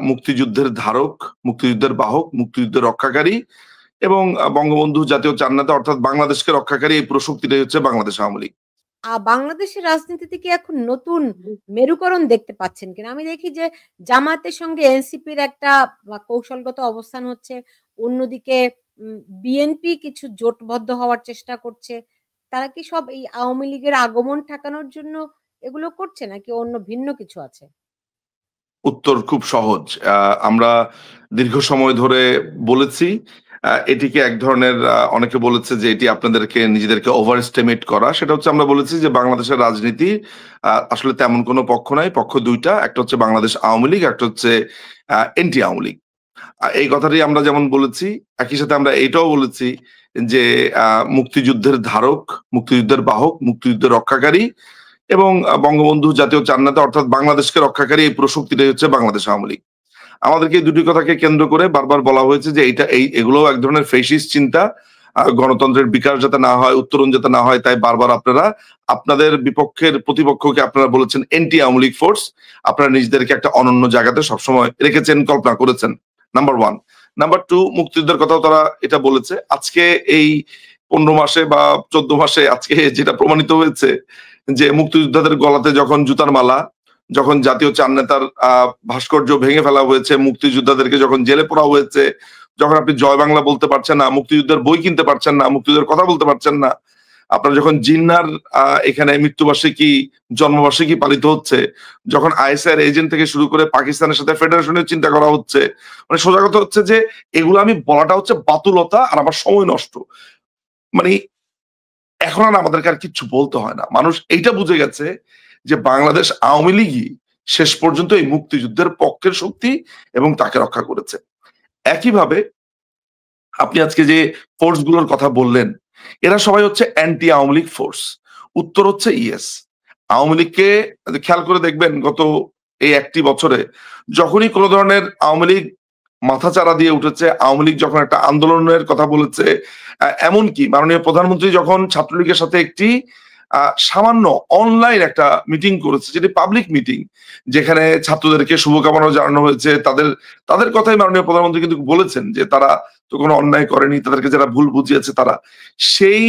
মুক্তিযুদ্ধের ধারক, মুক্তিযুদ্ধের বাহক, মুক্তিযুদ্ধের রক্ষাকারী এবং বঙ্গবন্ধু জাতীয় চান্নাতে অর্থাৎ বাংলাদেশকে রক্ষাকারী এই পুরো শক্তিটাই হচ্ছে বাংলাদেশ আওয়ামী লীগ। বাংলাদেশের রাজনীতিতে কি এখন নতুন মেরুকরণ দেখতে পাচ্ছেন কিনা? আমি দেখি যে জামায়াতের সঙ্গে এনসিপির একটা কৌশলগত অবস্থান হচ্ছে। অন্যদিকে বিএনপি কিছু জোটবদ্ধ হওয়ার চেষ্টা করছে। তারা কি সব এই আওয়ামী লীগের আগমন ঠেকানোর জন্য এগুলো করছে নাকি অন্য ভিন্ন কিছু আছে? উত্তর খুব সহজ। আমরা দীর্ঘ সময় ধরে বলেছি, এটিকে এক ধরনের অনেকে বলেছে যে এটি আপনাদেরকে নিজেদেরকে ওভার এস্টিমেট করা। সেটা হচ্ছে আমরা বলেছি যে বাংলাদেশের রাজনীতি আসলে তেমন কোনো পক্ষ নাই। পক্ষ ২ টা। একটা হচ্ছে বাংলাদেশ আওয়ামী লীগ, একটা হচ্ছে এনটি আওয়ামী লীগ। এই কথাটি আমরা যেমন বলেছি, একই সাথে আমরা এটাও বলেছি যে মুক্তিযুদ্ধের ধারক, মুক্তিযুদ্ধের বাহক, মুক্তিযুদ্ধের রক্ষাকারী এবং বঙ্গবন্ধু জাতীয় চান্নাতে অর্থাৎ বাংলাদেশকে রক্ষাকারী এই পুরো শক্তিটাই হচ্ছে বাংলাদেশ আওয়ামী লীগ। আমাদেরকে এই দুটি কথাকে কেন্দ্র করে বারবার বলা হয়েছে যে এগুলো এক ধরনের ফেসিস্ট চিন্তা, গণতন্ত্রের বিকাশ যাতে না হয়, উত্তরণ যাতে না হয়, তাই বারবার আপনারা আপনাদের বিপক্ষের প্রতিপক্ষকে আপনারা বলেছেন এন্টি আওয়ামী লীগ ফোর্স। আপনারা নিজেদেরকে একটা অনন্য জায়গাতে সবসময় রেখেছেন, কল্পনা করেছেন। নাম্বার 1। নাম্বার 2, মুক্তিযুদ্ধের কথাও তারা এটা বলেছে। আজকে এই 15 মাসে বা 14 মাসে আজকে যেটা প্রমাণিত হয়েছে যে মুক্তিযোদ্ধাদের গলাতে যখন জুতার মালা, যখন জাতীয় চার নেতার ভাস্কর্য ভেঙে ফেলা হয়েছে, মুক্তিযোদ্ধাদেরকে যখন জেলে পোড়া হয়েছে, যখন আপনি জয় বাংলা বলতে পারছেন না, মুক্তিযুদ্ধের বই কিনতে পারছেন না, মুক্তিযুদ্ধের কথা বলতে পারছেন না, আপনার যখন জিন্নার এখানে মৃত্যুবার্ষিকী, জন্মবার্ষিকী পালিত হচ্ছে, যখন আইএসআইয়ের এজেন্ট থেকে শুরু করে পাকিস্তানের সাথে ফেডারেশনের চিন্তা করা হচ্ছে, মানে সোজা কথা হচ্ছে যে এগুলো আমি বলাটা হচ্ছে বাতুলতা আর আমার সময় নষ্ট। মানে এখন আর আমাদেরকে আর কিচ্ছু বলতে হয় না। মানুষ এইটা বুঝে গেছে যে বাংলাদেশ আওয়ামী লীগই শেষ পর্যন্ত এই মুক্তিযুদ্ধের পক্ষের শক্তি এবং তাকে রক্ষা করেছে। একইভাবে আপনি আজকে যে ফোর্স গুলোর কথা বললেন, এরা সবাই হচ্ছে অ্যান্টি আওয়ামী লীগ ফোর্স। উত্তর হচ্ছে ইয়েস। আওয়ামী লীগকে খেয়াল করে দেখবেন গত এই 1টি বছরে যখনই কোনো ধরনের আওয়ামী লীগ মাথাচাড়া দিয়ে উঠেছে, আওয়ামী লীগ যখন একটা আন্দোলনের কথা বলেছে, এমনকি মাননীয় প্রধানমন্ত্রী যখন ছাত্রলীগের সাথে একটি সামান্য অনলাইন একটা মিটিং করেছে, যেটি পাবলিক মিটিং, যেখানে ছাত্রদেরকে শুভকামনা জানানো হয়েছে, তাদের তাদের কথাই মাননীয় প্রধানমন্ত্রী কিন্তু বলেছেন যে তারা তো কোনো অন্যায় করেনি, তাদেরকে যারা ভুল বুঝিয়েছে তারা। সেই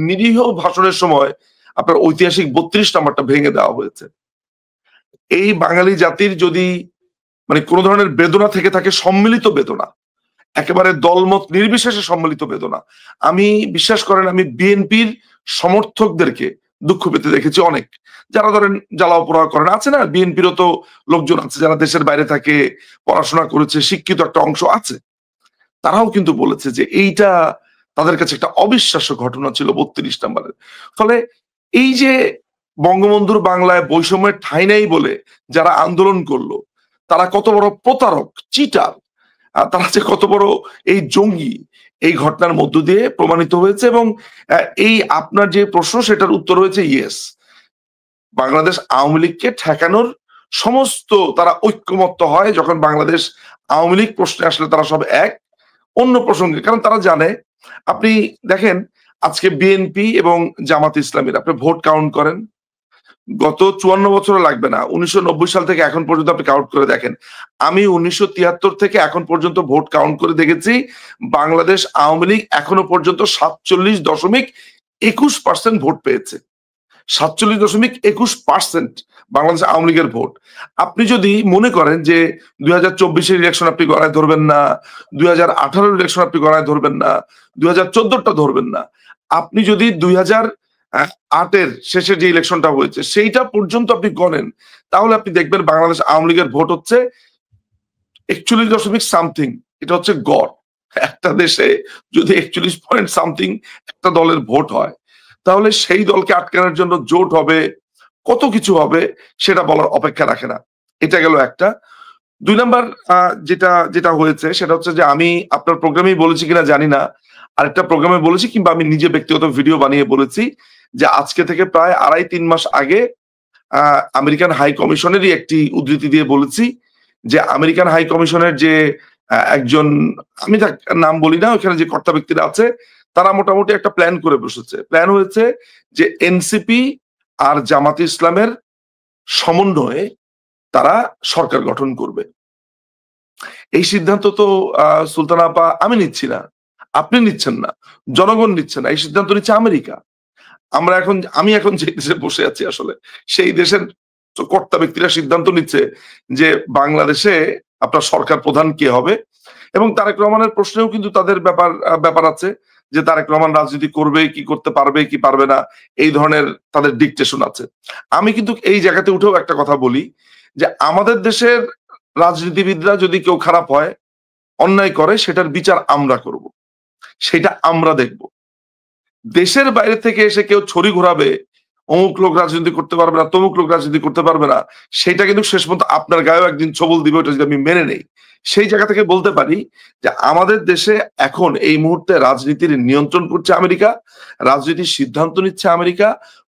নিরীহ ভাষণের সময় আপনার ঐতিহাসিক 32 নাম্বারটা ভেঙে দেওয়া হয়েছে। এই বাঙালি জাতির যদি মানে কোন ধরনের বেদনা থেকে থাকে, সম্মিলিত বেদনা, একেবারে দলমত নির্বিশেষে সম্মিলিত বেদনা, আমি বিশ্বাস করেন আমি বিএনপির সমর্থকদেরকে দুঃখ পেতে দেখেছি অনেক। যারা ধরেন জ্বালাও পোড়াও করেন, আছে না, বিএনপিরও তো লোকজন আছে যারা দেশের বাইরে থাকে, পড়াশোনা করেছে, শিক্ষিত একটা অংশ আছে, তারাও কিন্তু বলেছে যে এইটা তাদের কাছে একটা অবিশ্বাস্য ঘটনা ছিল 32 নম্বরের। ফলে এই যে বঙ্গবন্ধুর বাংলায় বৈষম্যের ঠাঁই নেই বলে যারা আন্দোলন করলো, তারা কত বড় প্রতারক, চিটার, তারা যে কত বড় এই জঙ্গি, এই ঘটনার মধ্য দিয়ে প্রমাণিত হয়েছে। এবং এই আপনার যে প্রশ্ন সেটার উত্তর হয়েছে ইয়েস। বাংলাদেশ আওয়ামী লীগকে ঠেকানোর সমস্ত তারা ঐক্যমত্য হয় যখন বাংলাদেশ আওয়ামী লীগ প্রশ্নে আসলে তারা সব এক। অন্য প্রসঙ্গে, কারণ তারা জানে, আপনি দেখেন আজকে বিএনপি এবং জামাত ইসলামীর আপনি ভোট কাউন্ট করেন, গত 54 বছরও লাগবে না, 1990 সাল থেকে এখন পর্যন্ত আপনি কাউন্ট করে দেখেন। আমি 1973 থেকে এখন পর্যন্ত ভোট কাউন্ট করে দেখেছি, বাংলাদেশ আওয়ামী লীগ এখনো পর্যন্ত 47.21% ভোট পেয়েছে। 47.21% বাংলাদেশ আওয়ামী লীগের ভোট। আপনি যদি মনে করেন যে 2024-এর ইলেকশন আপনি গণায় ধরবেন না, 2018-এর ইলেকশন আপনি গণায় ধরবেন না, 2014টা ধরবেন না, আপনি যদি 2008-এর শেষে যে ইলেকশনটা হয়েছে সেইটা পর্যন্ত আপনি গণেন, তাহলে আপনি দেখবেন বাংলাদেশ আওয়ামী লীগের ভোট হচ্ছে 41 দশমিক সামথিং। এটা হচ্ছে গড়। একটা দেশে যদি 41 পয়েন্ট সামথিং একটা দলের ভোট হয়, তাহলে সেই দলকে আটকানোর জন্য জোট হবে, কত কিছু হবে, সেটা বলার অপেক্ষা রাখে না। এটা গেল একটা। 2 নাম্বার যেটা যেটা হয়েছে সেটা হচ্ছে যে আমি আপনার প্রোগ্রামেই বলেছি কিনা জানি না, আরেকটা প্রোগ্রামে বলেছি কিংবা আমি নিজে ব্যক্তিগত ভিডিও বানিয়ে বলেছি যে আজকে থেকে প্রায় 2.5-3 মাস আগে আমেরিকান হাই কমিশনেরই একটি উদ্ধৃতি দিয়ে বলেছি যে আমেরিকান হাই কমিশনের যে একজন, আমি তার নাম বলি না, ওখানে যে কর্তা ব্যক্তিরা আছে, তারা মোটামুটি একটা প্ল্যান করে বসেছে। প্ল্যান হয়েছে যে এনসিপি আর জামাতে ইসলামের সমন্বয়ে তারা সরকার গঠন করবে। এই সিদ্ধান্ত তো সুলতানা আপা আমি নিচ্ছি না, আপনি নিচ্ছেন না, জনগণ নিচ্ছে না, এই সিদ্ধান্ত নিচ্ছে আমেরিকা। আমি এখন যে দেশে বসে আছি আসলে সেই দেশের কর্তা ব্যক্তিরা সিদ্ধান্ত নিচ্ছে যে বাংলাদেশে আপনার সরকার প্রধান কে হবে, এবং তারেক রহমানের প্রশ্নেও কিন্তু তাদের ব্যাপার আছে যে তারেক রহমান রাজনীতি করবে কি করতে পারবে কি পারবে না, এই ধরনের তাদের ডিকটেশন আছে। আমি কিন্তু এই জায়গাতে উঠেও একটা কথা বলি যে আমাদের দেশের রাজনীতিবিদরা যদি কেউ খারাপ হয়, অন্যায় করে, সেটার বিচার আমরা করব, সেটা আমরা দেখব। দেশের বাইরে থেকে এসে কেউ ছড়ি ঘোরাবে, অমুক লোক রাজনীতি করতে পারবে না, তমুক লোক রাজনীতি করতে পারবে না, সেটা কিন্তু শেষ পর্যন্ত আপনার গায়েও একদিন ছবল দিবে, ওটা যদি আমি মেনে নেই। সেই জায়গা থেকে বলতে পারি যে আমাদের দেশে এখন এই মুহূর্তে রাজনীতির নিয়ন্ত্রণ করছে আমেরিকা, রাজনীতির সিদ্ধান্ত নিচ্ছে আমেরিকা,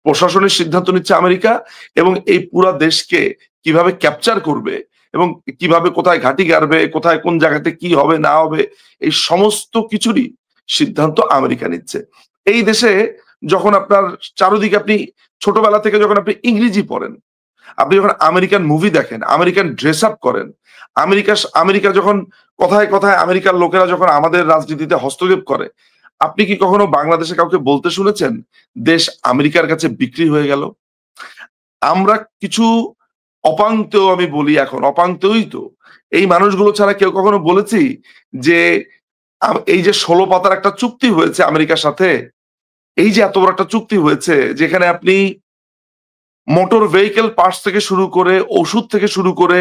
প্রশাসনের সিদ্ধান্ত নিচ্ছে আমেরিকা, এবং এই পুরা দেশকে কিভাবে ক্যাপচার করবে এবং কিভাবে কোথায় ঘাঁটি গাড়বে, কোথায় কোন জায়গাতে কি হবে না হবে, এই সমস্ত কিছুরই সিদ্ধান্ত আমেরিকা নিচ্ছে। এই দেশে যখন আপনার চারদিকে আপনি ছোটবেলা থেকে যখন আপনি ইংরেজি পড়েন, আপনি যখন আমেরিকান মুভি দেখেন, আমেরিকান ড্রেস আপ করেন, আমেরিকা যখন কথায় কথায় আমেরিকার লোকেরা যখন আমাদের রাজনীতিতে হস্তক্ষেপ করে, আপনি কি কখনো বাংলাদেশে কাউকে বলতে শুনেছেন দেশ আমেরিকার কাছে বিক্রি হয়ে গেল? আমরা কিছু অপাংতেও, আমি বলি এখন অপাংতেই তো, এই মানুষগুলো ছাড়া কেউ কখনো বলেছি যে এই যে 16 পাতার একটা চুক্তি হয়েছে আমেরিকার সাথে, এই যে এত বড় একটা চুক্তি হয়েছে যেখানে আপনি মোটর ভেহিকেল পার্টস থেকে শুরু করে, ওষুধ থেকে শুরু করে,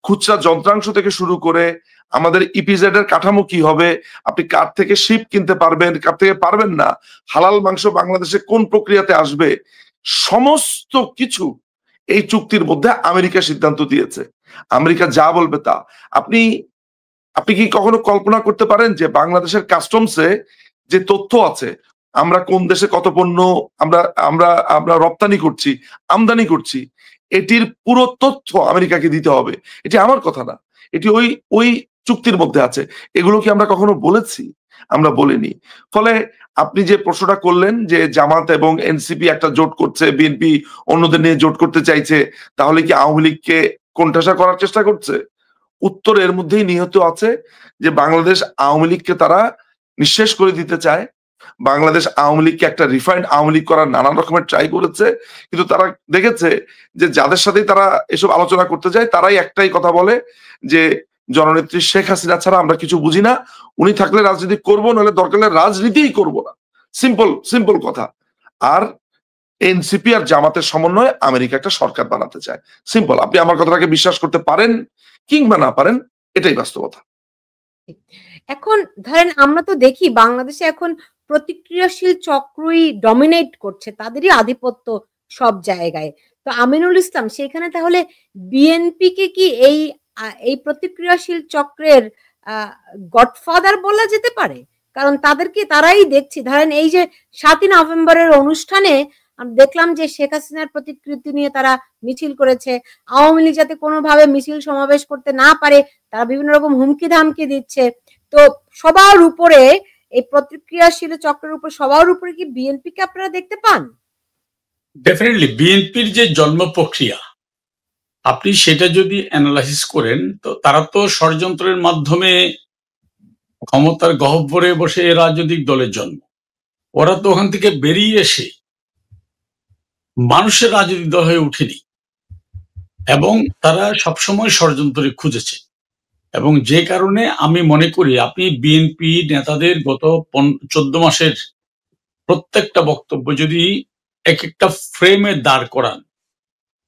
খুচরা যন্ত্রাংশ থেকে শুরু করে, আমাদের ইপিজেড এর কাঠামো কি হবে, আপনি কার থেকে শিপ কিনতে পারবেন, কার থেকে পারবেন না, হালাল মাংস বাংলাদেশে কোন প্রক্রিয়াতে আসবে, সমস্ত কিছু এই চুক্তির মধ্যে আমেরিকা সিদ্ধান্ত দিয়েছে। আমেরিকা যা বলবে তা। আপনি আপনি কি কখনো কল্পনা করতে পারেন যে বাংলাদেশের কাস্টমসে যে তথ্য আছে, আমরা কোন দেশে কত পণ্য আমরা আমরা আমরা রপ্তানি করছি, আমদানি করছি, এটির পুরো তথ্য আমেরিকাকে দিতে হবে। এটি আমার কথা না, এটি ওই ওই চুক্তির মধ্যে আছে। এগুলো কি আমরা কখনো বলেছি? আমরা বলিনি। ফলে আপনি যে প্রশ্নটা করলেন যে জামাত এবং এনসিপি একটা জোট করছে, বিএনপি অন্যদের নিয়ে জোট করতে চাইছে, তাহলে কি আওয়ামী লীগকে কোণঠাসা করার চেষ্টা করছে? উত্তর এর মধ্যেই নিহত আছে যে বাংলাদেশ আওয়ামী লীগকে তারা নিঃশেষ করে দিতে চায়। বাংলাদেশ আওয়ামী লীগকে একটা রিফাইন্ড আওয়ামী লীগ করার নানান রকমের ট্রাই করেছে, কিন্তু তারা দেখেছে যে যাদের সাথেই তারা এসব আলোচনা করতে যায় তারাই একটাই কথা বলে যে জননেত্রী শেখ হাসিনা ছাড়া আমরা কিছু বুঝি না, উনি থাকলে রাজনীতি করবো, নাহলে দরকার হলে রাজনীতিই করবো না। সিম্পল সিম্পল কথা। আর এনসিপি আর জামাতের সমন্বয়ে আমেরিকা একটা সরকার বানাতে চায়। সিম্পল। আপনি আমার কথাটাকে বিশ্বাস করতে পারেন কিংবা না পারেন, এটাই বাস্তবতা। এখন ধরেন আমরা তো দেখি বাংলাদেশে এখন প্রতিক্রিয়াশীল চক্রই ডমিনেট করছে, তাদেরই আধিপত্য সব জায়গায়। তো আমিনুল ইসলাম সেখানে তাহলে বিএনপি কে কি এই প্রতিক্রিয়াশীল চক্রের গডফাদার বলা যেতে পারে? কারণ তারাই দেখছি, ধরেন এই যে 7ই নভেম্বরের অনুষ্ঠানে আমি দেখলাম যে শেখ হাসিনার প্রতিকৃতি নিয়ে তারা মিছিল করেছে, আওয়ামী লীগ যাতে কোনোভাবে মিছিল সমাবেশ করতে না পারে তারা বিভিন্ন রকম হুমকি ধামকি দিচ্ছে। তো সবার উপরে এই প্রতিক্রিয়াশীল চক্রের উপর সবার উপরে কি বিএনপি কে আপনারা দেখতে পান? ডেফিনেটলি বিএনপির যে জন্ম প্রক্রিয়া আপনি সেটা যদি অ্যানালাইসিস করেন, তো তারা তো ষড়যন্ত্রের মাধ্যমে ক্ষমতার গহ্বরে বসে রাজনৈতিক দলের জন্ম। ওরা তো ওখান থেকে বেরিয়ে এসে মানুষের রাজনৈতিক দল হয়ে উঠেনি, এবং তারা সবসময় ষড়যন্ত্রে খুঁজেছে। এবং যে কারণে আমি মনে করি আপনি বিএনপি নেতাদের গত 14 মাসের প্রত্যেকটা বক্তব্য যদি এক একটা ফ্রেমে দাঁড় করান,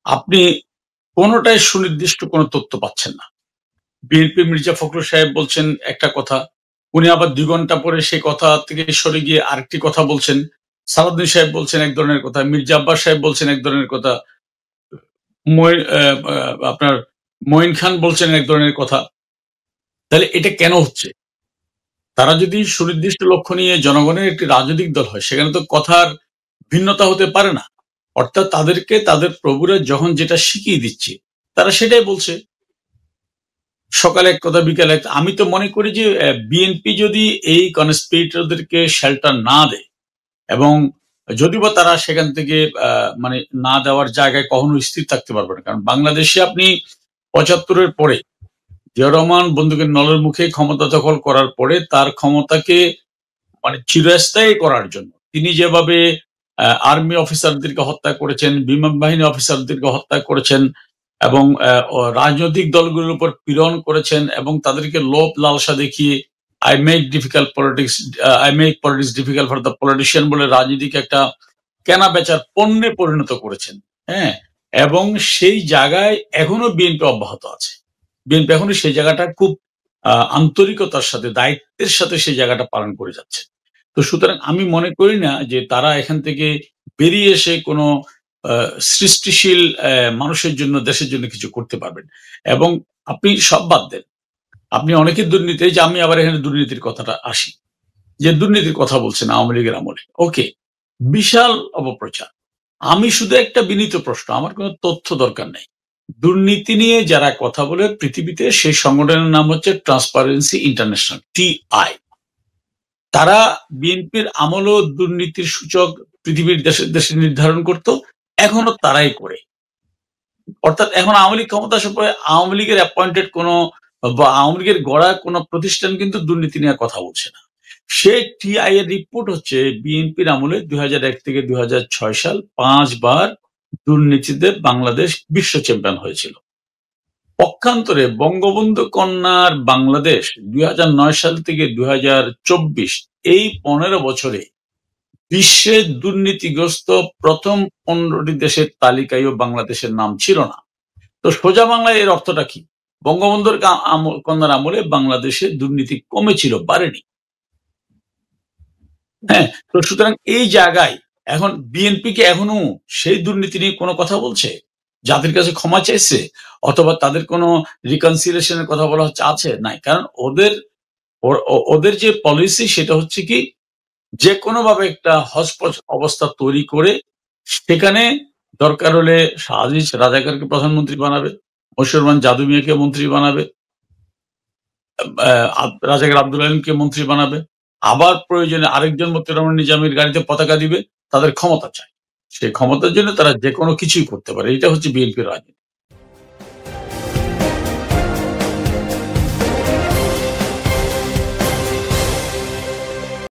আপনি কোনোটাই সুনির্দিষ্ট কোনো তথ্য পাচ্ছেন না। বিএনপি মির্জা ফখরুল সাহেব বলছেন একটা কথা, উনি আবার 2 ঘন্টা পরে সে কথা থেকে সরে গিয়ে আরেকটি কথা বলছেন। সালাউদ্দিন সাহেব বলছেন এক ধরনের কথা, মির্জা আব্বাস সাহেব বলছেন এক ধরনের কথা, আপনার মঈন খান বলছেন এক ধরনের কথা। তাহলে এটা কেন হচ্ছে? তারা যদি সুনির্দিষ্ট লক্ষ্য নিয়ে জনগণের একটি রাজনৈতিক দল হয়, সেখানে তো কথার ভিন্নতা হতে পারে না। অর্থাৎ তাদেরকে তাদের প্রভুরা যখন যেটা শিখিয়ে দিচ্ছে তারা সেটাই বলছে, সকালে এক কথা বিকালে এক। আমি তো মনে করি যে বিএনপি যদি এই কনস্পিরেটরদেরকে শেল্টার না দেয়, এবং যদি বা তারা সেখান থেকে মানে না দেওয়ার জায়গায় কখনো স্থির থাকতে পারবে না। কারণ বাংলাদেশে আপনি 75-এর পরে জিয়াউর রহমান বন্দুকের নলের মুখে ক্ষমতা দখল করার পরে তার ক্ষমতাকে মানে চিরস্থায়ী করার জন্য তিনি যেভাবে আর্মি অফিসারদেরকে হত্যা করেছেন, বিমান বাহিনী অফিসারদেরকে হত্যা করেছেন এবং রাজনৈতিক দলগুলোর উপর পীড়ন করেছেন এবং তাদেরকে লোভ লালসা দেখিয়ে I make politics difficult for the politician বলে রাজনীতিকে একটা কেনা বেচার পণ্যে পরিণত করেছেন। হ্যাঁ, এবং সেই জায়গায় এখনো বিএনপি অব্যাহত আছে। বিএনপি এখনো সেই জায়গাটা খুব আন্তরিকতার সাথে, দায়িত্বের সাথে সেই জায়গাটা পালন করে যাচ্ছে। তো সুতরাং আমি মনে করি না যে তারা এখান থেকে বেরিয়ে এসে কোনো সৃষ্টিশীল মানুষের জন্য, দেশের জন্য কিছু করতে পারবেন। এবং আপনি সব বাদ দেন, আপনি অনেকের দুর্নীতি, যে আমি আবার এখানে দুর্নীতির কথাটা আসি, যে দুর্নীতির কথা বলছেন আওয়ামী লীগের আমলে, ওকে, বিশাল অপপ্রচার। আমি শুধু একটা বিনীত প্রশ্ন, আমার কোনো তথ্য দরকার নেই। দুর্নীতি নিয়ে যারা কথা বলে পৃথিবীতে, সেই সংগঠনের নাম হচ্ছে ট্রান্সপারেন্সি ইন্টারন্যাশনাল, TI। তারা বিএনপির আমলও দুর্নীতির সূচক পৃথিবীর দেশে দেশে নির্ধারণ করত, এখনো তারাই করে। অর্থাৎ এখন আওয়ামী লীগ ক্ষমতা আসার পরে আওয়ামী লীগের অ্যাপয়েন্টেড কোনো বা আওয়ামী লীগের গড়া কোনো প্রতিষ্ঠান কিন্তু দুর্নীতি নিয়ে কথা বলছে না। সে TI এর রিপোর্ট হচ্ছে বিএনপির আমলে 2001 থেকে 2006 সাল 5 বার দুর্নীতিতে বাংলাদেশ বিশ্ব চ্যাম্পিয়ন হয়েছিল। পক্ষান্তরে বঙ্গবন্ধু কন্যার বাংলাদেশ 2009 সাল থেকে 2024 এই 15 বছরে বিশ্বের দুর্নীতিগ্রস্ত প্রথম 15টি দেশের তালিকায়ও বাংলাদেশের নাম ছিল না। তো সোজা বাংলায় এর অর্থটা কি? বঙ্গবন্ধুর কন্যার আমলে বাংলাদেশে দুর্নীতি কমেছিল, বাড়েনি। হ্যাঁ, তো সুতরাং এই জায়গায় এখন বিএনপি কে এখনো সেই দুর্নীতি নিয়ে কোনো কথা বলছে, জাতির কাছে ক্ষমা চাইছে, অথবা তাদের কোনো রিকনসিলিয়েশনের কথা বলা হচ্ছে আছে? নাই। কারণ ওদের যে পলিসি সেটা হচ্ছে কি, যে কোনো ভাবে একটা হজপজ অবস্থা তৈরি করে সেখানে দরকার হলে আজিজ রাজাকারকে প্রধানমন্ত্রী বানাবে, মশিউর জাদু মিয়াকে মন্ত্রী বানাবে, রাজাকার আব্দুল আলীমকে মন্ত্রী বানাবে, আবার প্রয়োজনে আরেকজন মতিউর রহমান নিজামীর গাড়িতে পতাকা দিবে। তাদের ক্ষমতা চায়, সেই ক্ষমতার জন্য তারা যে কোনো কিছুই করতে পারে। এটা হচ্ছে বিএনপির রাজনীতি।